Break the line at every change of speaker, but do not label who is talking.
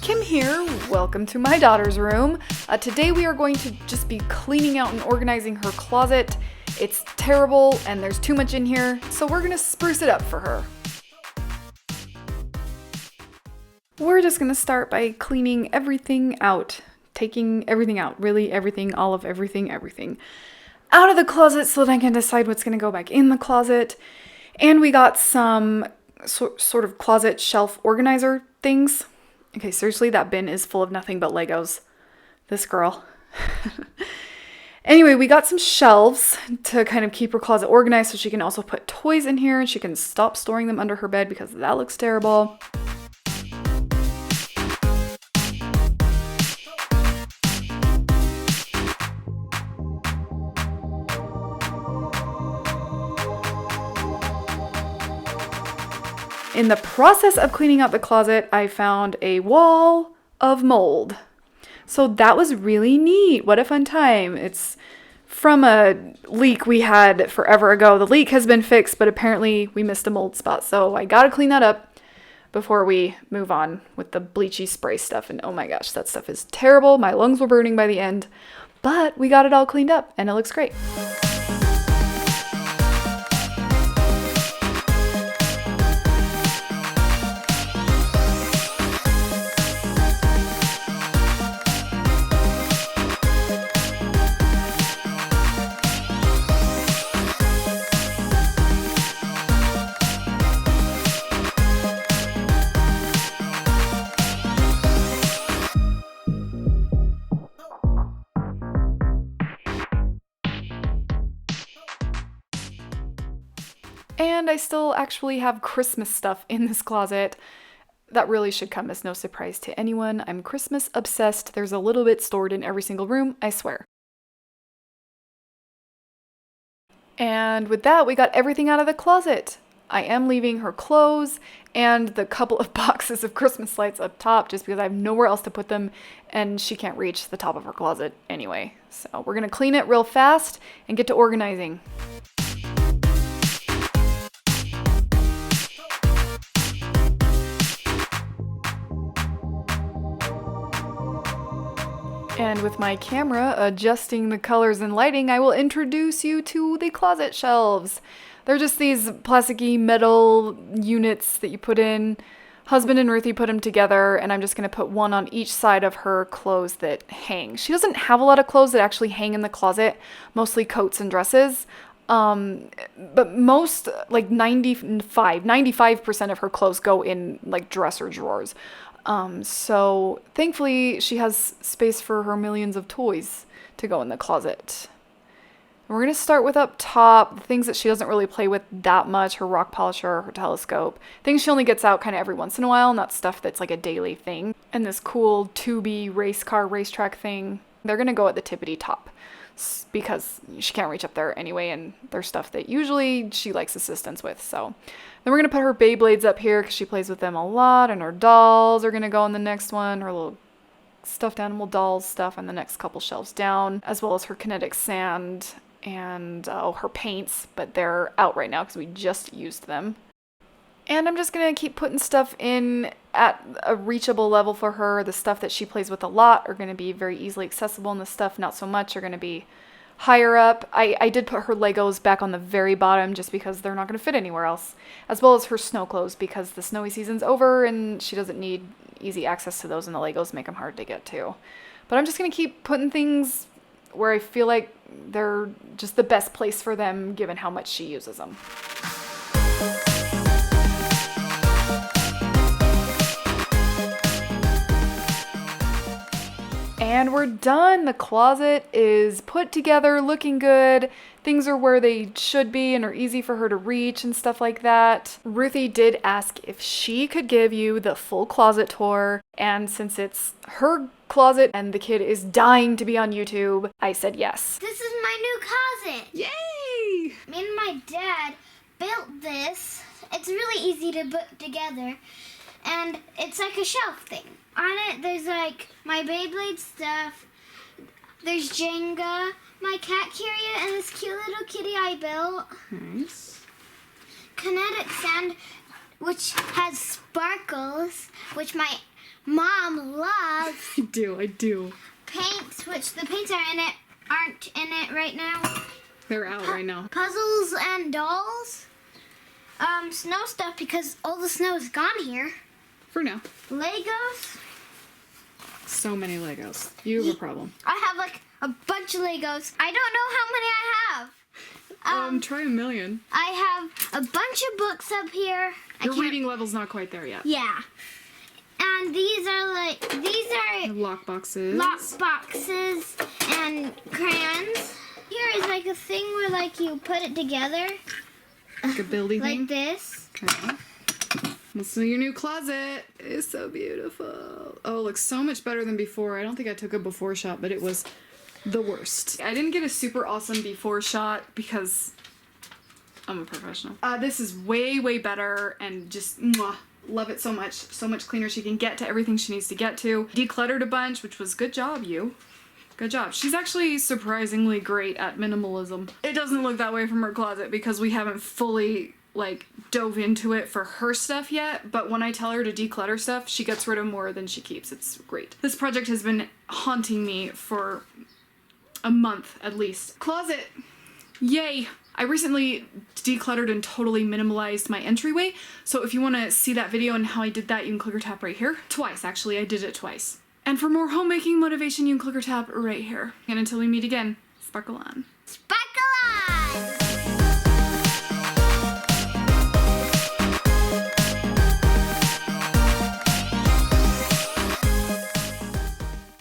Kim here, welcome to my daughter's room. Today we are going to just be cleaning out and organizing her closet. It's terrible and there's too much in here, so we're gonna spruce it up for her. We're just gonna start by cleaning everything out. Taking everything out, really everything, all of everything, out of the closet so that I can decide what's gonna go back in the closet. And we got some sort of closet shelf organizer things. Okay, seriously, that bin is full of nothing but Legos. This girl. Anyway, we got some shelves to kind of keep her closet organized so she can also put toys in here and she can stop storing them under her bed because that looks terrible. In the process of cleaning out the closet, I found a wall of mold. So that was really neat. What a fun time. It's from a leak we had forever ago. The leak has been fixed, but apparently we missed a mold spot. So I gotta clean that up before we move on with the bleachy spray stuff. And oh my gosh, that stuff is terrible. My lungs were burning by the end, but we got it all cleaned up and it looks great. And I still actually have Christmas stuff in this closet. That really should come as no surprise to anyone. I'm Christmas obsessed. There's a little bit stored in every single room, I swear. And with that, we got everything out of the closet. I am leaving her clothes and the couple of boxes of Christmas lights up top just because I have nowhere else to put them and she can't reach the top of her closet anyway. So we're gonna clean it real fast and get to organizing. And with my camera adjusting the colors and lighting, I will introduce you to the closet shelves. They're just these plasticky metal units that you put in. Husband and Ruthie put them together, and I'm just going to put one on each side of her clothes that hang. She doesn't have a lot of clothes that actually hang in the closet, mostly coats and dresses. But most, like 95% of her clothes go in like dresser drawers. So thankfully she has space for her millions of toys to go in the closet. And we're going to start with up top, the things that she doesn't really play with that much, her rock polisher, her telescope, things she only gets out kind of every once in a while, not stuff that's like a daily thing. And this cool tubey racetrack thing, they're going to go at the tippity top because she can't reach up there anyway, and there's stuff that usually she likes assistance with, so. Then we're going to put her Beyblades up here because she plays with them a lot, and her dolls are going to go in the next one, her little stuffed animal dolls stuff on the next couple shelves down, as well as her kinetic sand and her paints, but they're out right now because we just used them. And I'm just going to keep putting stuff in at a reachable level for her. The stuff that she plays with a lot are going to be very easily accessible, and the stuff not so much are going to be higher up. I did put her Legos back on the very bottom just because they're not going to fit anywhere else, as well as her snow clothes because the snowy season's over and she doesn't need easy access to those, and the Legos make them hard to get to. But I'm just going to keep putting things where I feel like they're just the best place for them given how much she uses them. And we're done. The closet is put together, looking good. Things are where they should be and are easy for her to reach and stuff like that. Ruthie did ask if she could give you the full closet tour. And since it's her closet and the kid is dying to be on YouTube, I said yes.
This is my new closet.
Yay!
Me and my dad built this. It's really easy to put together. And it's like a shelf thing. On it, there's like my Beyblade stuff. There's Jenga, my cat carrier, and this cute little kitty I built.
Nice.
Kinetic sand, which has sparkles, which my Mom loves
I do.
paints, which the paints aren't in it right now.
They're out right now.
Puzzles and dolls. Snow stuff because all the snow is gone here.
For now.
Legos.
So many Legos. You have a problem.
I have like a bunch of Legos. I don't know how many I have.
Try a million.
I have a bunch of books up here.
Your reading level's not quite there yet.
Yeah. And these are
Lock boxes.
lock boxes and crayons. Here is like a thing where like you put it together
Like a building thing.
like this.
Okay. So your new closet is so beautiful. Oh, it looks so much better than before. I don't think I took a before shot, but it was the worst. I didn't get a super awesome before shot because I'm a professional. This is way, way better and just mwah, love it so much. So much cleaner. She can get to everything she needs to get to. Decluttered a bunch, which was good job, you. Good job. She's actually surprisingly great at minimalism. It doesn't look that way from her closet because we haven't fully like dove into it for her stuff yet, but when I tell her to declutter stuff, she gets rid of more than she keeps. It's great. This project has been haunting me for a month at least. Closet. Yay. I recently decluttered and totally minimalized my entryway, so if you want to see that video and how I did that, you can click or tap right here. Twice, actually. I did it twice. And for more homemaking motivation, you can click or tap right here. And until we meet again, sparkle on.